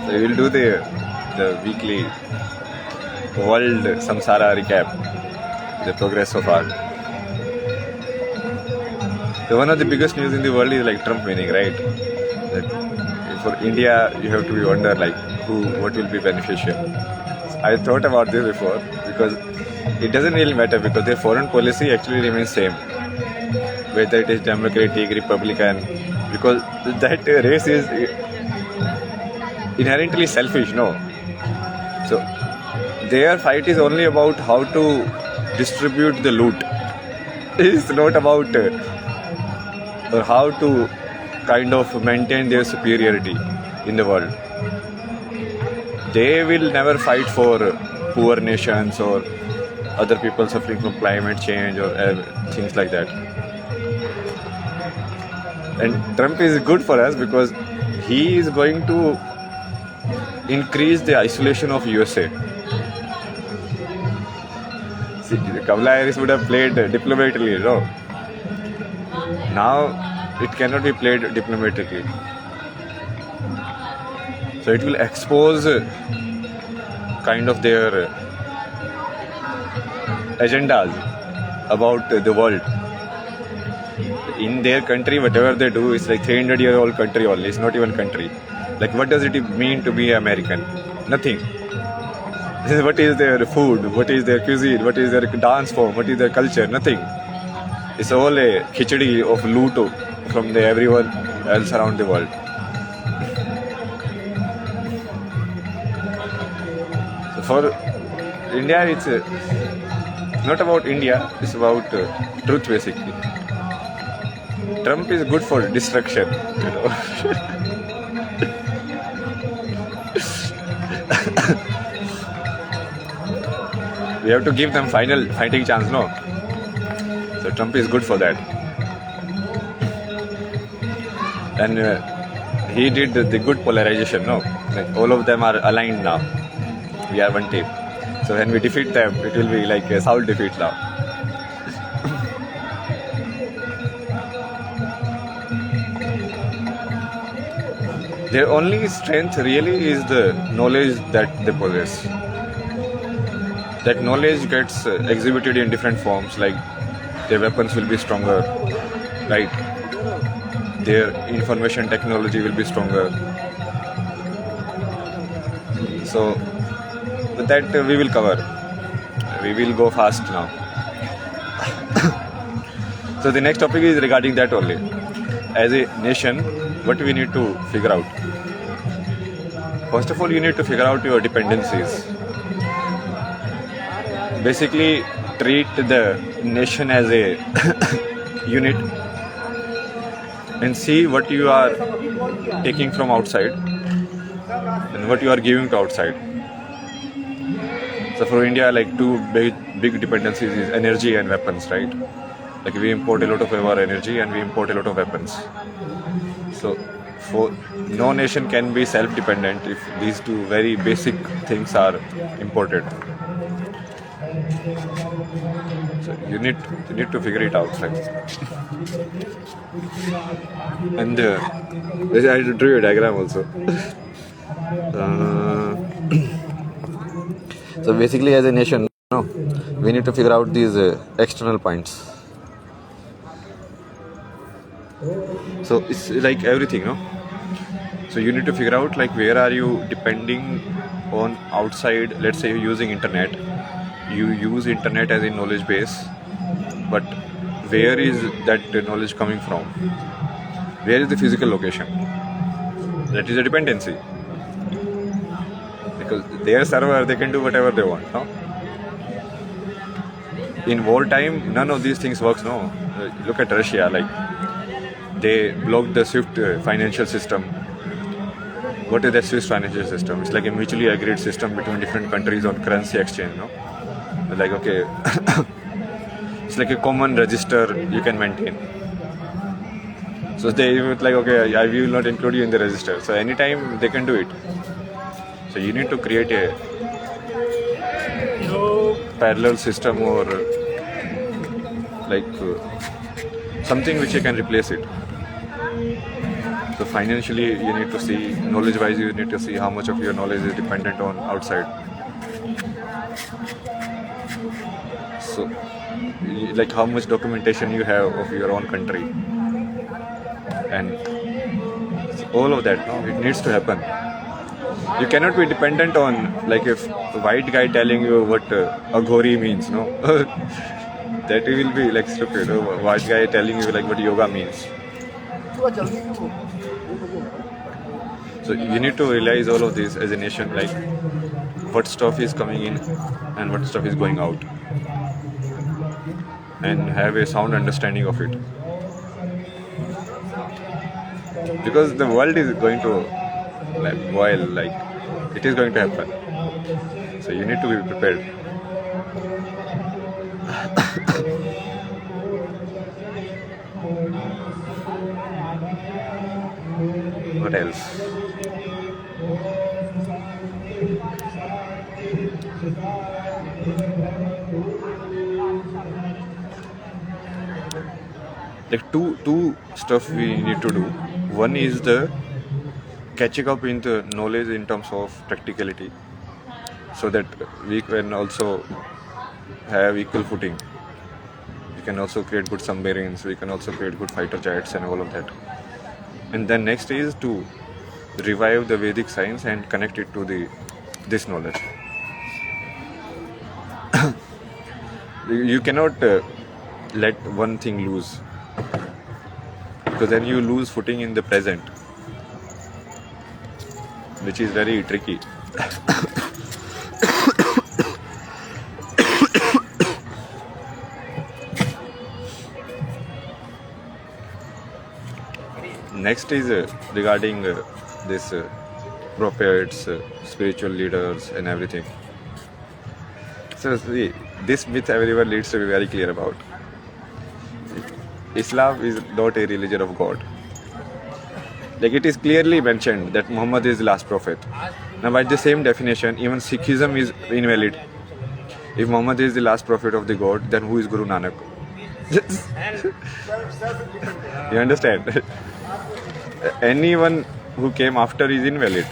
We will do the weekly world Samsara recap, the progress so far. So one of the biggest news in the world is like Trump winning, right? That for India, you have to wonder like what will be beneficial. I thought about this before because it doesn't really matter because their foreign policy actually remains same, whether it is Democratic, Republican, because that race is inherently selfish, no? So their fight is only about how to distribute the loot. It's not about or how to kind of maintain their superiority in the world. They will never fight for poor nations or other people suffering from climate change or things like that. And Trump is good for us because he is going to increase the isolation of USA. See, Kamala Harris would have played diplomatically, no? Now it cannot be played diplomatically. So it will expose kind of their agendas about the world. In their country, whatever they do is like 300-year-old country only. It's not even country. Like what does it mean to be American? Nothing. What is their food? What is their cuisine? What is their dance form? What is their culture? Nothing. It's all a khichdi of loot from everyone else around the world. So for India, it's not about India. It's about truth, basically. Trump is good for destruction, you know. We have to give them final fighting chance, no? So Trump is good for that. And he did the good polarization, no? Like all of them are aligned now. We are one team. So when we defeat them, it will be like a Saul defeat now. Their only strength really is the knowledge that they possess. That knowledge gets exhibited in different forms, like their weapons will be stronger, right? Their information technology will be stronger. So that we will cover. We will go fast now. So the next topic is regarding that only. As a nation, what we need to figure out. First of all, you need to figure out your dependencies. Basically, treat the nation as a unit and see what you are taking from outside and what you are giving to outside. So for India, like two big dependencies is energy and weapons, right? Like we import a lot of our energy and we import a lot of weapons. So for no nation can be self-dependent if these two very basic things are imported. So you need to figure it out, right? And I drew a diagram also. So basically, as a nation, no, we need to figure out these external points. So it's like everything, no? So you need to figure out like where are you depending on outside. Let's say you're using internet. You use internet as a knowledge base, but where is that knowledge coming from? Where is the physical location? That is a dependency. Because their server, they can do whatever they want, no? In wartime, none of these things works, no? Look at Russia, like they blocked the SWIFT financial system. What is the SWIFT financial system? It's like a mutually agreed system between different countries on currency exchange, no? Like, okay, it's like a common register you can maintain. So they were like, okay, I will not include you in the register. So anytime they can do it. So you need to create a parallel system or like something which you can replace it. So financially, you need to see, knowledge-wise, you need to see how much of your knowledge is dependent on outside. So, like how much documentation you have of your own country, and all of that. No, it needs to happen. You cannot be dependent on, like, if a white guy telling you what aghori means. No, that will be like stupid. A white guy telling you like what yoga means. So you need to realize all of this as a nation, like what stuff is coming in and what stuff is going out, and have a sound understanding of it. Because the world is going to like boil, like it is going to happen. So you need to be prepared. What else? Like two stuff we need to do. One is the catching up in the knowledge in terms of practicality, so that we can also have equal footing. We can also create good submarines, we can also create good fighter jets and all of that. And then next is to revive the Vedic science and connect it to this knowledge. You cannot let one thing lose, because then you lose footing in the present, which is very tricky. Next is regarding this prophets, spiritual leaders and everything. So see, this myth everyone needs to be very clear about. Islam is not a religion of God. Like it is clearly mentioned that Muhammad is the last prophet. Now by the same definition, even Sikhism is invalid. If Muhammad is the last prophet of the God, then who is Guru Nanak? You understand? Anyone who came after is invalid.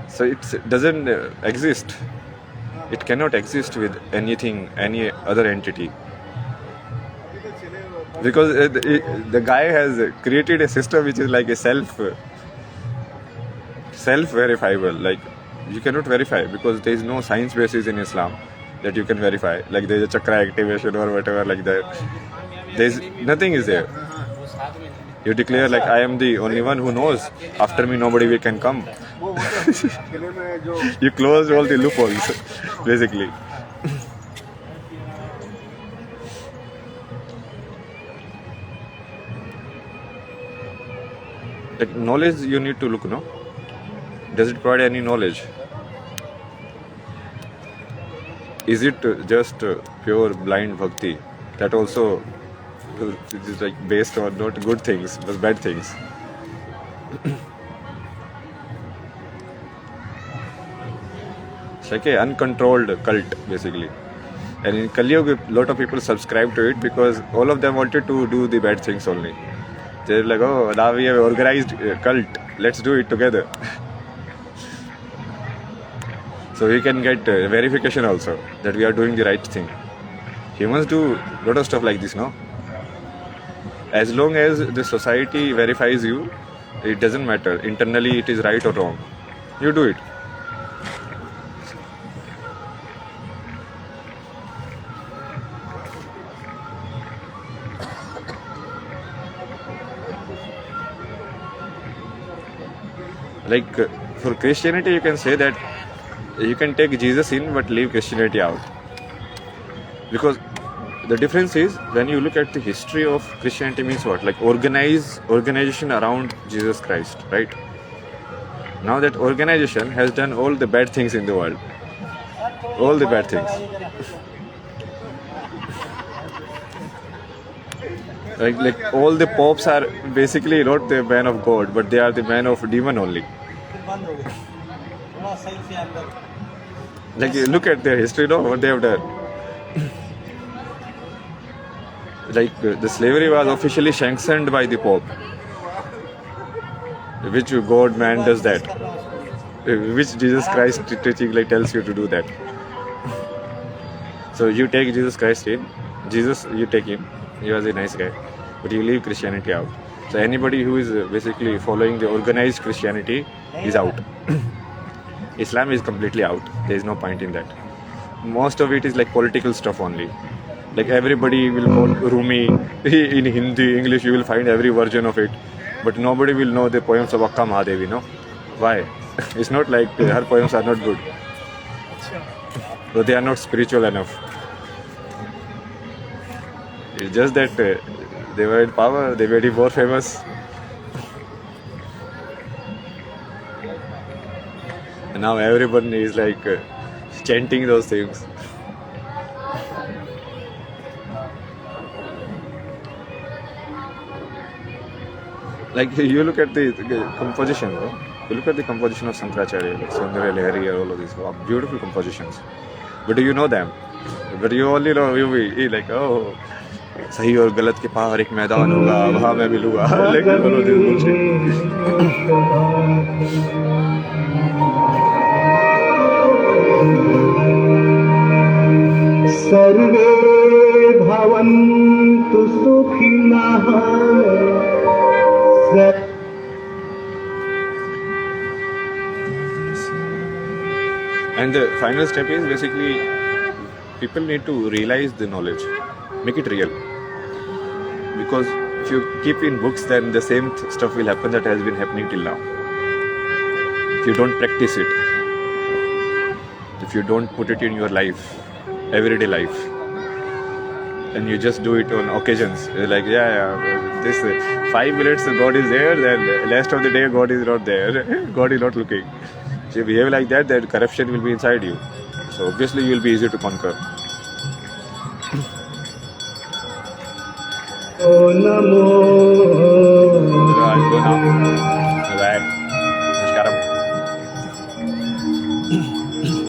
So it doesn't exist. It cannot exist with anything, any other entity. Because the guy has created a system which is like a self-verifiable. Like you cannot verify, because there is no science basis in Islam that you can verify. Like there is a chakra activation or whatever like that. There's nothing is there. You declare like I am the only one who knows. After me nobody can come. You closed all the loopholes, basically. Like knowledge, you need to look, no? Does it provide any knowledge? Is it just pure blind bhakti? That also is like based on not good things, but bad things. It's like an uncontrolled cult, basically. And in Kali Yuga, a lot of people subscribe to it because all of them wanted to do the bad things only. They're like, oh, now we have organized a cult, let's do it together. So we can get verification also that we are doing the right thing. Humans do a lot of stuff like this, no? As long as the society verifies you, it doesn't matter. Internally it is right or wrong. You do it. Like for Christianity, you can say that you can take Jesus in but leave Christianity out. Because the difference is, when you look at the history of Christianity, means what? Like organization around Jesus Christ, right? Now that organization has done all the bad things in the world. All the bad things. Like all the popes are basically not the man of God, but they are the man of demon only. Like look at their history, no? What they have done. like the slavery was officially sanctioned by the Pope. Which God man does that? Which Jesus Christ teaching like tells you to do that? So you take Jesus Christ in, Jesus you take him, he was a nice guy, but you leave Christianity out. So anybody who is basically following the organized Christianity is out. Islam is completely out. There is no point in that. Most of it is like political stuff only. Like everybody will quote Rumi in Hindi, English, you will find every version of it. But nobody will know the poems of Akka Mahadevi, no? Why? It's not like her poems are not good. So they are not spiritual enough. It's just that they were in power, they were more famous. And now everyone is like chanting those things. Like you look at the composition, no? You look at the composition of Sankaracharya, like Soundarya Lahari, all of these beautiful compositions. But do you know them? But you only know you be like, oh, सही और गलत के पार एक मैदान होगा, वहाँ मैं मिलूँगा. Like all of this bullshit. सर्वे भवन्तु सुखिनः. And the final step is basically people need to realize the knowledge, make it real. Because if you keep in books, then the same stuff will happen that has been happening till now. If you don't practice it, if you don't put it in your life, everyday life, and you just do it on occasions, like this 5 minutes God is there, then the rest of the day God is not there, God is not looking. So if you behave like that, then corruption will be inside you. So obviously you will be easy to conquer. Namo